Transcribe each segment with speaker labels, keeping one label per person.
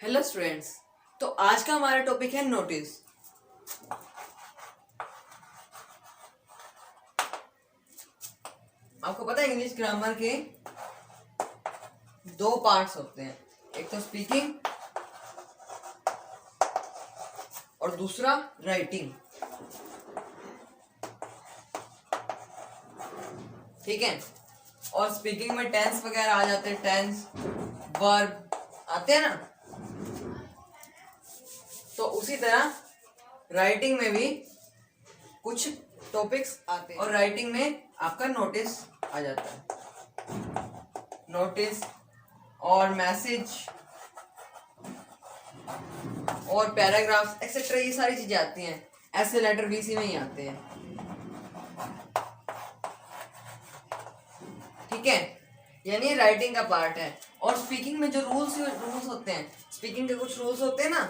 Speaker 1: Hello students. तो आज का हमारा टॉपिक है नोटिस। आपको पता है इंग्लिश ग्रामर के दो पार्ट्स होते हैं, एक तो स्पीकिंग और दूसरा राइटिंग। ठीक है, और स्पीकिंग में टेंस वगैरह आ जाते हैं, टेंस वर्ब आते हैं ना। तो उसी तरह राइटिंग में भी कुछ टॉपिक्स आते हैं और राइटिंग में आपका नोटिस आ जाता है। नोटिस और मैसेज और पैराग्राफ्स एक्सेट्रा, ये सारी चीजें आती हैं। ऐसे लेटर भी इसी में ही आते हैं। ठीक है, यानी राइटिंग का पार्ट है। और स्पीकिंग में जो रूल्स होते हैं, स्पीकिंग के कुछ रूल्स होते हैं ना,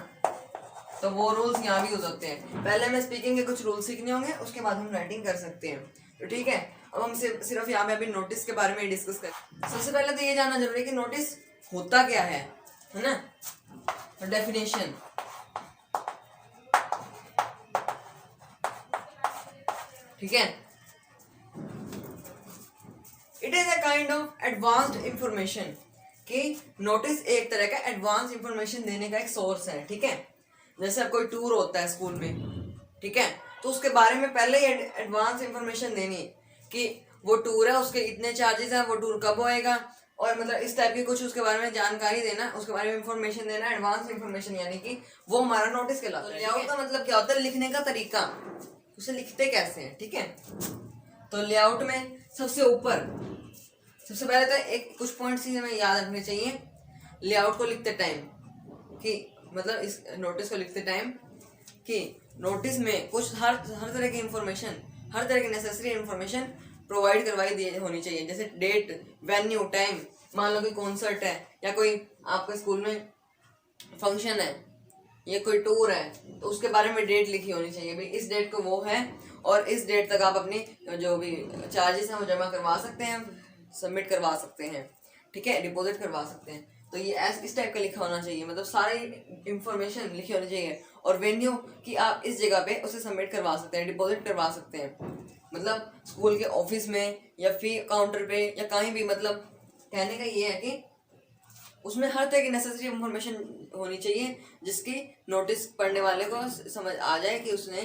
Speaker 1: तो वो रूल्स यहाँ भी यूज होते हैं। पहले हमें स्पीकिंग के कुछ रूल्स सीखने होंगे, उसके बाद हम राइटिंग कर सकते हैं। तो ठीक है, अब हम सिर्फ यहाँ पे अभी नोटिस के बारे में डिस्कस करें। सबसे पहले तो ये जानना जरूरी है कि नोटिस होता क्या है ना। तो डेफिनेशन, ठीक है, it is a kind of advanced information. कि नोटिस एक तरह का एडवांस इंफॉर्मेशन देने का एक सोर्स है। ठीक है, जैसे अब कोई टूर होता है स्कूल में, ठीक है, तो उसके बारे में पहले ही एडवांस इंफॉर्मेशन देनी कि वो टूर है, उसके इतने चार्जेस हैं, वो टूर कब होएगा, और मतलब इस टाइप की कुछ उसके बारे में जानकारी देना, उसके बारे में इंफॉर्मेशन देना, एडवांस इंफॉर्मेशन, यानी कि वो हमारा नोटिस कहलाता है। लेआउट का मतलब क्या होता है? लिखने का तरीका, उसे लिखते कैसे हैं। ठीक है, तो लेआउट में सबसे पहले तो एक कुछ पॉइंट्स ही हमें याद रखने चाहिए लेआउट को लिखते टाइम। कि मतलब इस नोटिस को लिखते टाइम कि नोटिस में कुछ हर तरह की इंफॉर्मेशन, हर तरह की नेसेसरी इंफॉर्मेशन प्रोवाइड करवाई दी होनी चाहिए। जैसे डेट, वेन्यू, टाइम, मान लो कोई कॉन्सर्ट है या कोई आपके स्कूल में फंक्शन है, ये कोई टूर है, तो उसके बारे में डेट लिखी होनी चाहिए। भाई इस डेट को वो है और इस डेट तक आप अपनी जो भी चार्जेस हैं वो जमा करवा सकते हैं, सबमिट करवा सकते हैं। ठीक है, डिपॉजिट करवा सकते हैं। तो ये इस टाइप का लिखा होना चाहिए, मतलब सारी इंफॉर्मेशन लिखी होनी चाहिए। और वेन्यू कि आप इस जगह पे उसे सबमिट करवा सकते हैं, डिपॉजिट करवा सकते हैं, मतलब स्कूल के ऑफिस में या फी काउंटर पे या कहीं भी। मतलब कहने का ये है कि उसमें हर तरह की नेसेसरी इंफॉर्मेशन होनी चाहिए जिसकी नोटिस पढ़ने वाले को समझ आ जाए कि उसने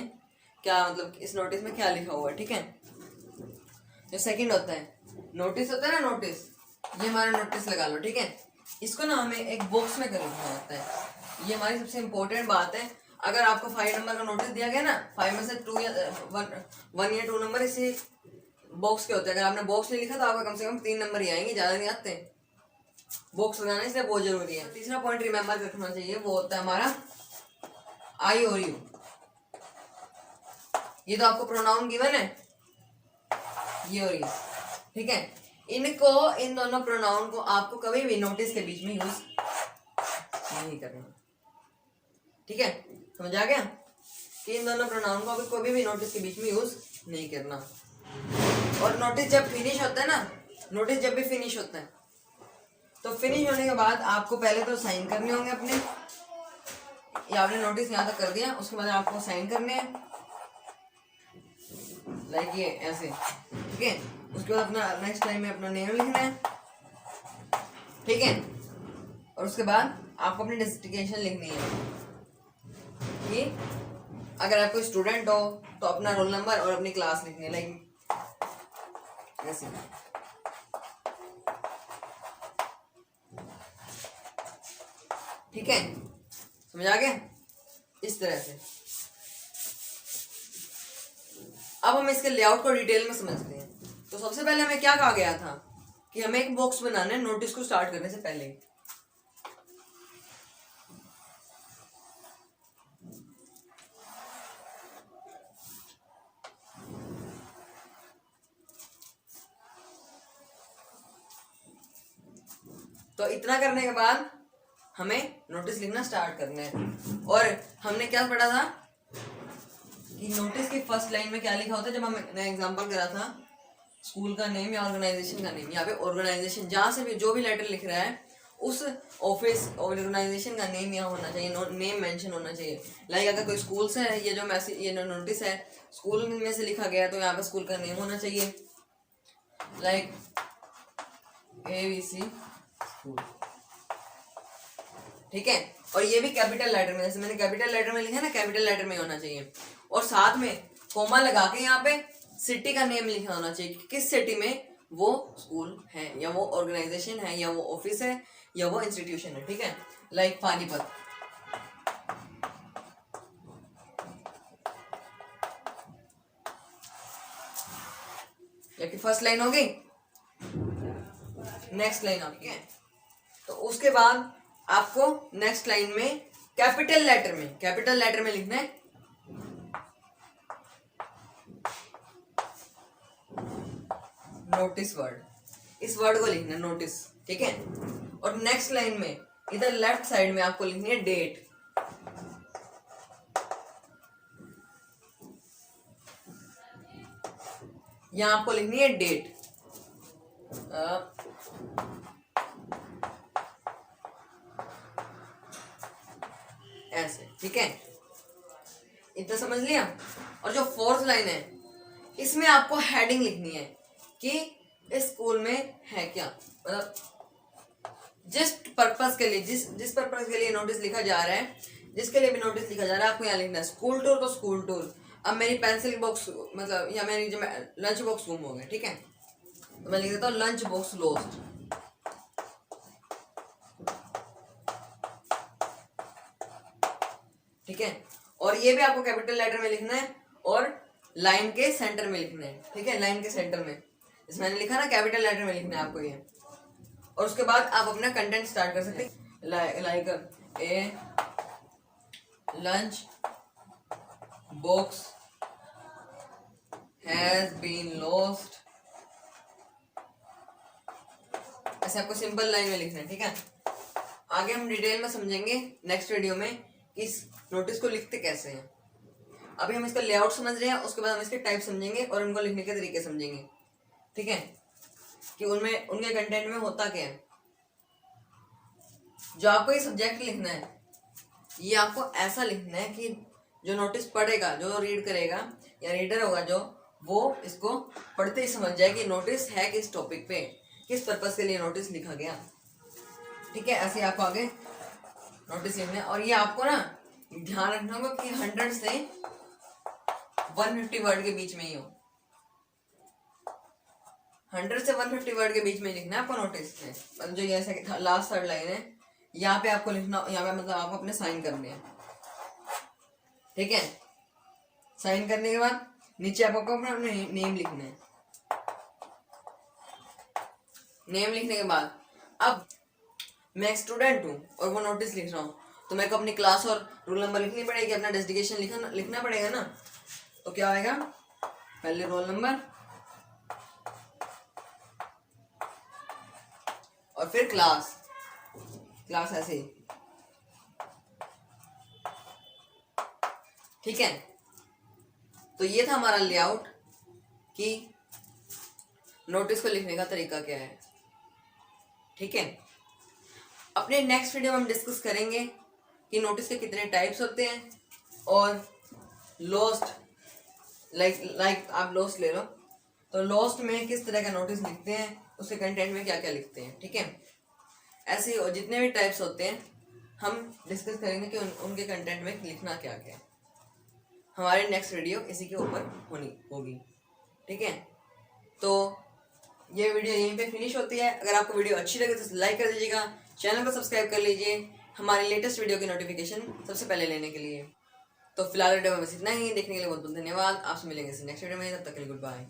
Speaker 1: क्या, मतलब इस नोटिस में क्या लिखा हुआ है। ठीक है, जो सेकंड होता है नोटिस होता है ना, नोटिस, ये हमारा नोटिस लगा लो। ठीक है, इसको ना हमें एक बॉक्स में खरीदना होता है। ये हमारी सबसे इंपॉर्टेंट बात है। अगर आपको 5 नंबर का नोटिस दिया गया ना, 5 में से 2 या 1 या 2 नंबर इसी बॉक्स के होते हैं। अगर आपने बॉक्स नहीं लिखा तो आपको कम से कम 3 नंबर ही आएंगे, ज्यादा नहीं आते। बॉक्स लगाना इसलिए बहुत जरूरी है। तीसरा पॉइंट रिमेंबर रखना चाहिए, वो होता है हमारा आई और यू। ये तो आपको प्रोनाउन गिवन है, ये और ये। ठीक है, इन दोनों प्रोनाउन को आपको कभी भी नोटिस के बीच में यूज नहीं करना। ठीक है, समझ आ गया कि इन दोनों प्रोनाउन को अभी कभी भी नोटिस के बीच में यूज नहीं करना। और नोटिस जब फिनिश होता है ना, नोटिस जब भी फिनिश होता है तो फिनिश होने के बाद आपको पहले तो साइन करने होंगे अपने। या आपने नोटिस यहाँ तक कर दिया, उसके बाद आपको साइन करने हैं, लाइक ये ऐसे। ठीक है, उसके बाद अपना नेक्स्ट टाइम में अपना नेम लिखना है। ठीक है, और उसके बाद आपको अपनी डेस्टिनेशन लिखनी है कि अगर आप कोई स्टूडेंट हो तो अपना रोल नंबर और अपनी क्लास लिखनी है, लाइक ऐसे। ठीक है, समझ आ गया? इस तरह से अब हम इसके लेआउट को डिटेल में समझते हैं। तो सबसे पहले हमें क्या कहा गया था कि हमें एक बॉक्स बनाना है नोटिस को स्टार्ट करने से पहले। तो इतना करने के बाद हमें नोटिस लिखना स्टार्ट करना है। और हमने क्या पढ़ा था कि नोटिस की फर्स्ट लाइन में क्या लिखा होता है। जब हमने एग्जांपल करा था स्कूल का नेम या ऑर्गेनाइजेशन का नेम, यहाँ पे ऑर्गेनाइजेशन जहाँ से भी जो भी लेटर लिख रहा है उस ऑफिस ऑर्गेनाइजेशन का नेम यहाँ होना चाहिए, नेम मेंशन होना चाहिए। लाइक अगर कोई स्कूल से है, ये जो मैसेज, ये नोटिस है स्कूल में से लिखा गया, तो यहाँ पे स्कूल का नेम होना चाहिए, लाइक ABC स्कूल, ठीक है। और ये भी कैपिटल लेटर में, जैसे मैंने कैपिटल लेटर में लिखा है ना, कैपिटल लेटर में होना चाहिए। और साथ में कोमा लगा के यहाँ पे सिटी का नेम लिखा होना चाहिए कि किस सिटी में वो स्कूल है, या वो ऑर्गेनाइजेशन है, या वो ऑफिस है, या वो इंस्टीट्यूशन है, ठीक है। लाइक पानीपत, ये फर्स्ट लाइन हो गई। नेक्स्ट लाइन हो गई, तो उसके बाद आपको नेक्स्ट लाइन में कैपिटल लेटर में लिखना है नोटिस वर्ड, इस वर्ड को लिखना है नोटिस, ठीक है। और नेक्स्ट लाइन में इधर लेफ्ट साइड में आपको लिखनी है डेट, यहां आपको लिखनी है डेट, ऐसे, ठीक है। इतना समझ लिया। और जो फोर्थ लाइन है इसमें आपको हेडिंग लिखनी है कि इस स्कूल में है क्या, मतलब जिस पर्पस के लिए, जिस पर्पस के लिए नोटिस लिखा जा रहा है, जिसके लिए भी नोटिस लिखा जा रहा है, आपको यहाँ लिखना है स्कूल टूर, तो स्कूल टूर। अब मेरी पेंसिल बॉक्स, मतलब या मेरी जो लंच बॉक्स गुम हो गया, ठीक है, तो मैं लिख देता हूँ लंच बॉक्स लॉस्ट, ठीक है। और ये भी आपको कैपिटल लेटर में लिखना है और लाइन के सेंटर में लिखना है, ठीक है, लाइन के सेंटर में, जैसे मैंने लिखा ना कैपिटल लेटर में लिखना है आपको ये। और उसके बाद आप अपना कंटेंट स्टार्ट कर सकते हैं, like a lunch box has been lost, ऐसे आपको सिंपल लाइन में लिखना है, ठीक है। आगे हम डिटेल में समझेंगे नेक्स्ट वीडियो में कि इस नोटिस को लिखते कैसे हैं। अभी हम इसका लेआउट समझ रहे हैं, उसके बाद हम इसके टाइप समझेंगे और उनको लिखने के तरीके समझेंगे, ठीक है, कि उनमें उनके कंटेंट में होता क्या है। जो आपको ये सब्जेक्ट लिखना है, ये आपको ऐसा लिखना है कि जो नोटिस पढ़ेगा, जो रीड करेगा या रीडर होगा जो, वो इसको पढ़ते ही समझ जाए कि नोटिस है किस टॉपिक पे, किस पर्पस के लिए नोटिस लिखा गया, ठीक है। ऐसे आपको आगे नोटिस लिखना है। और ये आपको ना ध्यान रखना होगा कि 100 से 150 वर्ड के बीच में ही हो, 100 से 150 वर्ड के बीच में लिखना है आपको नोटिस में। मतलब जो ये ऐसा लास्ट थर्ड लाइन है, यहाँ पे आपको लिखना, यहाँ पे मतलब आपको अपने साइन करने हैं, ठीक है। साइन करने के बाद नीचे आपको अपना नेम लिखना है। नेम लिखने के बाद अब मैं एक स्टूडेंट हूँ और वो नोटिस लिख रहा हूँ, तो मेरे को अपनी क्लास और रोल नंबर लिखनी पड़ेगी, अपना डेजिग्नेशन लिखना पड़ेगा ना। तो क्या आएगा, पहले रोल नंबर और फिर क्लास ऐसे ही, ठीक है। तो ये था हमारा लेआउट कि नोटिस को लिखने का तरीका क्या है, ठीक है। अपने नेक्स्ट वीडियो में हम डिस्कस करेंगे कि नोटिस के कितने टाइप्स होते हैं और लॉस्ट, लाइक आप लॉस्ट ले लो, तो लॉस्ट में किस तरह का नोटिस लिखते हैं, उसके कंटेंट में क्या क्या लिखते हैं, ठीक है। ऐसे ही जितने भी टाइप्स होते हैं हम डिस्कस करेंगे कि उनके कंटेंट में लिखना क्या क्या है। हमारी नेक्स्ट वीडियो इसी के ऊपर होगी, ठीक है। तो ये वीडियो यहीं पे फिनिश होती है। अगर आपको वीडियो अच्छी लगे तो लाइक कर दीजिएगा, चैनल को सब्सक्राइब कर लीजिए हमारे लेटेस्ट वीडियो की नोटिफिकेशन सबसे पहले लेने के लिए। तो फिलहाल वीडियो में बस इतना ही, देखने के लिए बहुत बहुत धन्यवाद। आपसे मिलेंगे नेक्स्ट वीडियो में, तब तक के लिए गुड बाय।